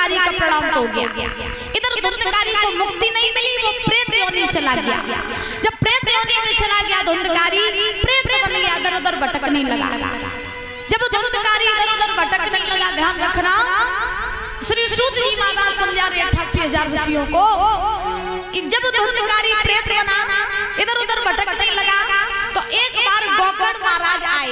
धुंधकारी का प्राणांत हो गया। इधर धुंधकारी को मुक्ति नहीं मिली, वो प्रेत योनि में चला गया। जब प्रेत योनि में चला गया धुंधकारी प्रेत बन गया, इधर उधर भटकने लगा। जब धुंधकारी इधर उधर भटकने लगा, ध्यान रखना श्री सूत जी महाराज समझा रहे 88,000 ऋषियों को कि जब धुंधकारी प्रेत बना इधर उधर भटकने लगा तो एक बार गोकर्ण महाराज आए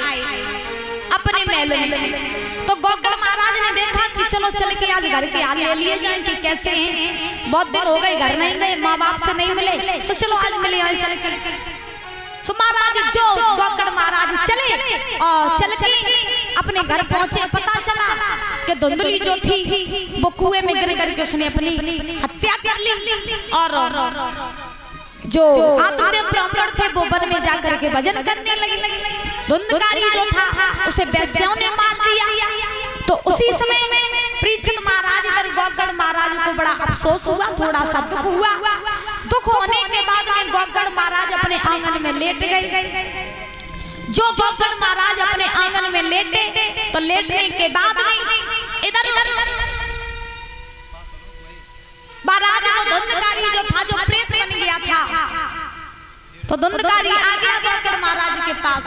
अपने महल में। तो गोकर्ण महाराज ने देखा कि चलो चल के आज घर के हाल ले लिए जाएं कि कैसे हैं, बहुत दिन हो गए घर नहीं गए, माँ बाप से नहीं मिले, तो चलो आज मिले आए चल के। तो महाराज जो गोकर्ण महाराज चले और चल के अपने घर पहुंचे, पता चला कि धुंधली जो थी वो कुएं में गिर करके उसने अपनी हत्या कर ली और जो आत्मदेव ब्राह्मण थे वो वन में जाकर के भजन करने लगे। धुंधकारी जो था उसे वैश्यों ने मार दिया। तो उसी समय परीक्षित महाराज इधर गोकर्ण महाराज को बड़ा अफसोस हुआ, थोड़ा सा दुख हुआ। दुख होने के बाद में गोकर्ण महाराज अपने आंगन में लेट गए। जो गोकर्ण महाराज अपने आंगन में लेटे तो लेटने के बाद में इधर महाराज वो धुंधकारी जो था जो प्रेत बन गया था, तो धुंधकारी आ गया गोकर्ण महाराज के पास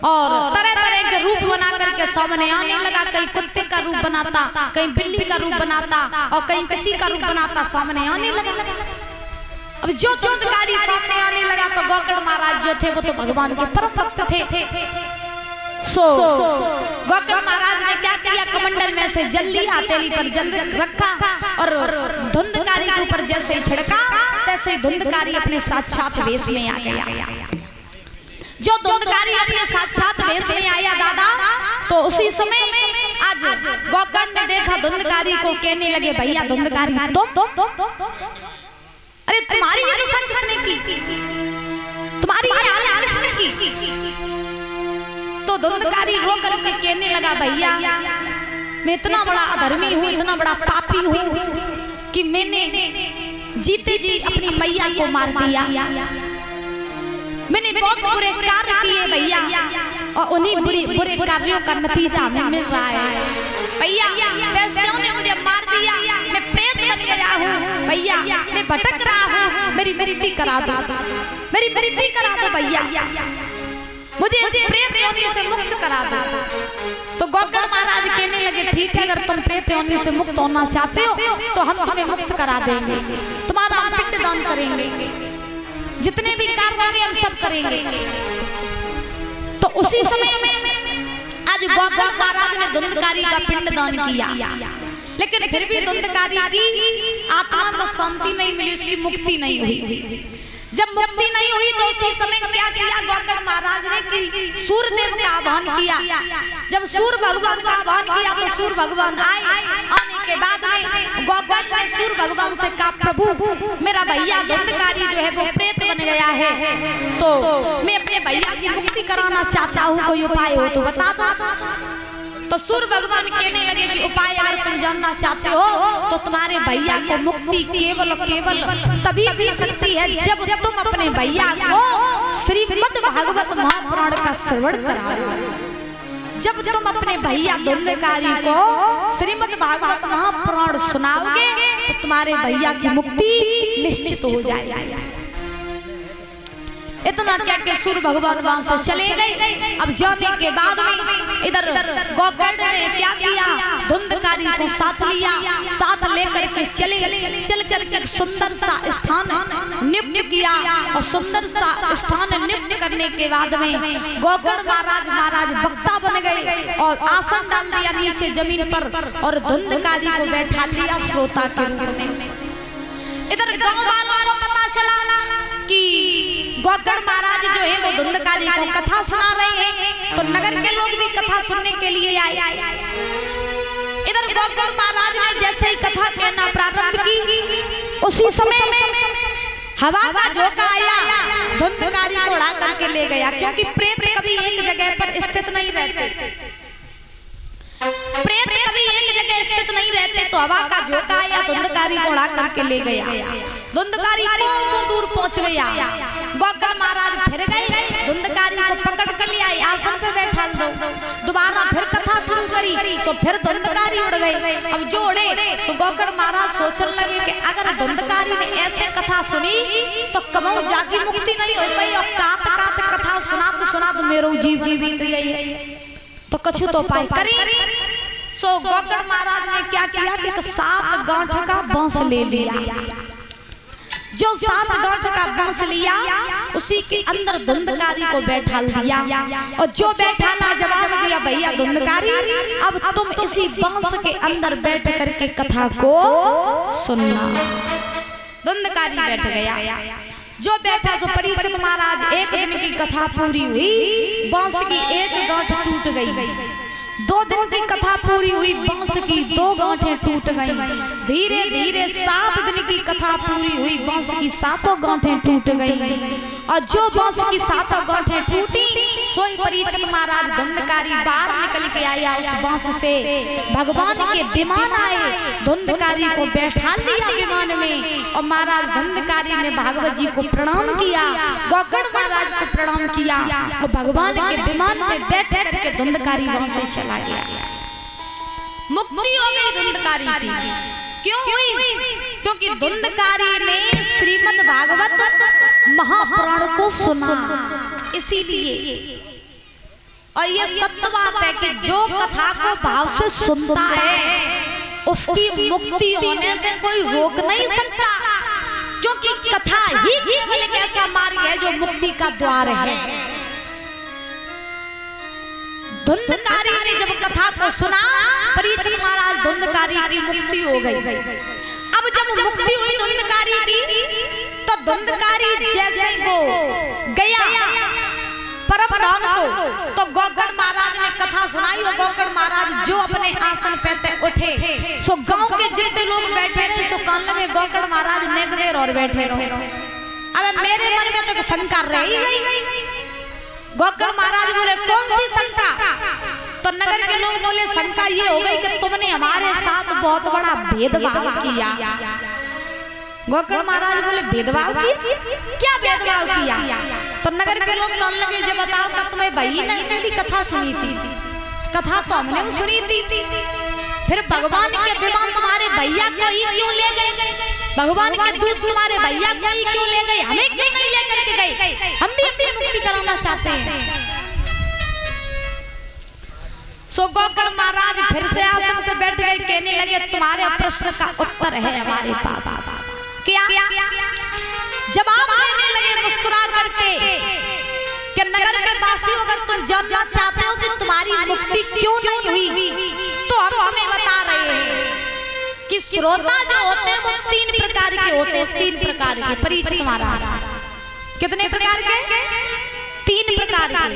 और तरह तरह के रूप बना करके सामने आने लगा। कहीं कुत्ते का रूप बनाता, कहीं बिल्ली का रूप बनाता और कहीं किसी का रूप बनाता सामने आने लगा। अब जो धुंधकारी सामने आने लगा तो गोकर्ण महाराज जो थे वो तो भगवान के परम भक्त थे। सो गोकर्ण महाराज ने क्या किया, कमंडल में से जल लिया, हथेली पर जल रखा और धुंधकारी के ऊपर जैसे ही छिड़का तैसे ही धुंधकारी अपने साक्षात वेश में आ गया। जो धुंधकारी अपने साक्षात वेश में आया दादा, तो उसी समय आज गोकर्ण ने देखा धुंधकारी को, कहने लगे भैया धुंधकारी तुम, अरे तुम्हारी ये दशा किसने की, तुम्हारी ये हालत किसने की। तो धुंधकारी रो करके कहने लगा भैया मैं इतना बड़ा अधर्मी हूँ, इतना बड़ा पापी हूँ कि मैंने जीते जी अपनी मैया को मार दिया। मैंने बहुत बुरे कार्य किए भैया और उन्हीं बुरे कार्यों का नतीजा हमें मिल रहा है। भैया वैश्यों ने मुझे मार दिया, मैं प्रेत बन गया हूँ भैया, मैं भटक रहा हूँ, मेरी मृत्यु करा दो, मेरी मृत्यु करा दो भैया, मुझे इस प्रेत योनि से मुक्त करा दो। तो गोकर्ण महाराज कहने लगे ठीक है, अगर तुम प्रेत योनि से मुक्त होना चाहते हो तो हम तुम्हें मुक्त करा देंगे, तुम्हारा हम पिंड दान करेंगे, जितने भी कार्य होंगे हम सब करेंगे। तो उसी समय आज गोकर्ण महाराज ने धुंधकारी का पिंड दान किया, लेकिन फिर भी धुंधकारी की आत्मा को शांति नहीं मिली, उसकी मुक्ति नहीं हुई। जब मुक्ति नहीं हुई तो उसी समय क्या किया गोकर्ण महाराज ने कि सूर्य देव का आह्वान किया। जब सूर्य भगवान का आह्वान किया तो सूर्य भगवान आए। आने के बाद में गोकर्ण ने सूर्य भगवान से कहा प्रभु मेरा भैया धुंधकारी जो है वो प्रेत बन गया है, तो मैं अपने भैया की मुक्ति कराना चाहता हूँ, कोई उपाय हो तो बता दो। तो सूर्य भगवान कहने लगे कि उपाय अगर तुम जानना चाहते हो तो तुम्हारे भैया को मुक्ति केवल केवल तभी मिल सकती है जब तुम अपने भैया को श्रीमद् भागवत महापुराण का श्रवण कराओ। जब तुम अपने भैया धुंधकारी को श्रीमद् भागवत महापुराण सुनाओगे तो तुम्हारे भैया की मुक्ति निश्चित हो जाएगी। इतना क्या कि सूर्य भगवान वहां से चले गए। अब जाने के बाद में इधर गोकर्ण ने क्या किया, धुंधकारी को साथ लिया, साथ लेकर के चल करके सुंदर सा स्थान नियुक्त किया और सुंदर सा स्थान नियुक्त करने के बाद में गोकर्ण महाराज वक्ता बन गए और आसन डाल दिया नीचे जमीन पर और धुंधकारी को बैठा लिया श्रोता के रूप में। इधर गांव वालों को पता चला कि गोकर्ण महाराज जो है वो धुंधकारी को कथा सुना रहे हैं, तो नगर के लोग भी कथा सुनने के लिए आए। इधर गोकर्ण महाराज ने जैसे ही कथा कहना प्रारंभ की उसी समय हवा का झोंका आया, धुंधकारी को उड़ा करके ले गया, क्योंकि प्रेत कभी एक जगह पर स्थित नहीं रहते, प्रेत कभी एक जगह स्थित नहीं रहते। तो हवा का झोंका आया, धुंधकारी को उड़ा करके ले गया। धुंधकारी कोसों दूर पहुंच गया। गोकर्ण महाराज फिर गए, धुंधकारी को पकड़ कर लिया, आसन पे बैठा दो। दोबारा फिर कथा शुरू करी, तो फिर धुंधकारी उड़ गए। अब जो उड़े तो गोकर्ण महाराज सोचने लगे कि अगर धुंधकारी ने ऐसे कथा सुनी तो कबहू जाकी मुक्ति नहीं हो पाई, और कात कात कथा सुना तो मेरो जीवन बीत गई, तो कछु तो पाई करी। सो गोकर्ण महाराज ने क्या किया कि 7 गांठ का बांस ले लिया। जो 7 गांठ का बांस लिया, उसी के अंदर धुंधकारी को बैठा दिया, और जो बैठा ला जवाब दिया, भैया धुंधकारी अब तुम इसी बांस के अंदर बैठ करके कथा को सुनना। धुंधकारी बैठ गया। जो बैठा सो परीक्षित महाराज, एक दिन की कथा पूरी हुई, बांस की एक गांठ टूट गई। 2 दिन की कथा पूरी हुई, बांस की 2 गांठें टूट गई। धीरे धीरे 7 दिन की कथा पूरी हुई, बांस की 7 गांठें टूट गई। और जो बांस की 7 गांठें टूटी, सोई परीक्षित महाराज धुंधकारी बाहर निकल के आया उस बांस से। भगवान के विमान आए, धुंधकारी को बैठा लिया विमान में, और महाराज धुंधकारी ने भागवत जी को प्रणाम किया, गोकर्ण महाराज को प्रणाम किया, और भगवान के विमान में बैठ करके धुंधकारी वहां से चला गया। मुक्ति हो गई धुंधकारी की। क्यों हुई? क्योंकि धुंधकारी ने श्रीमद् भागवत महापुराण को सुना, इसीलिए। और ये सत्य बात है कि जो कथा को भाव से सुनता है उसकी मुक्ति होने से कोई रोक नहीं सकता, क्योंकि कथा ही केवल एक ऐसा मार्ग है जो मुक्ति का द्वार है। धुंधकारी ने जब कथा को सुना, परीक्षित महाराज धुंधकारी की मुक्ति हो गई। अब जब मुक्ति हुई धुंधकारी की, तो धुंधकारी जैसे वो गया परम धाम को, तो गोकर्ण महाराज ने कथा सुनाई, और गोकर्ण महाराज जो अपने आसन पे थे उठे, सो गांव के जितने लोग बैठे रहे सो कहने लगे गोकर्ण महाराज नेक देर और बैठे रहो। अब मेरे मन में तो शंका रह ही गई। गोकर्ण महाराज बोले कौन सी शंका? तो नगर के लोग बोले शंका ये हो गई कि तुमने हमारे साथ बहुत बड़ा भेदभाव किया। गोकर्ण महाराज बोले भेदभाव किया? क्या भेदभाव किया? तो नगर के लोग कहने लगे जब बताओ कि तुम्हें भाई ने अकेली कथा सुनी थी, कथा तो हमने सुनी थी, फिर भगवान के विमान तुम्हारे भैया को ही क्यों ले गए? भगवान के दूत तुम्हारे भैया को ही क्यों ले गए? हमें क्यों नहीं लेकर के गए? हम भी अपनी मुक्ति कराना चाहते हैं। सो गोकर्ण महाराज फिर से आसन पर बैठ गए, कहने लगे तुम्हारे प्रश्न का उत्तर है हमारे पास। क्या? जवाब देने लगे मुस्कुरा करके कि नगर के वासियों, अगर तुम जानना चाहते हो कि तुम्हारी मुक्ति क्यों नहीं हुई, तो हम तुम्हें बता रहे हैं कि श्रोता जो होते हैं वो 3 प्रकार के होते हैं। 3 प्रकार के। परीक्षित महाराज कितने प्रकार के? 3 प्रकार के।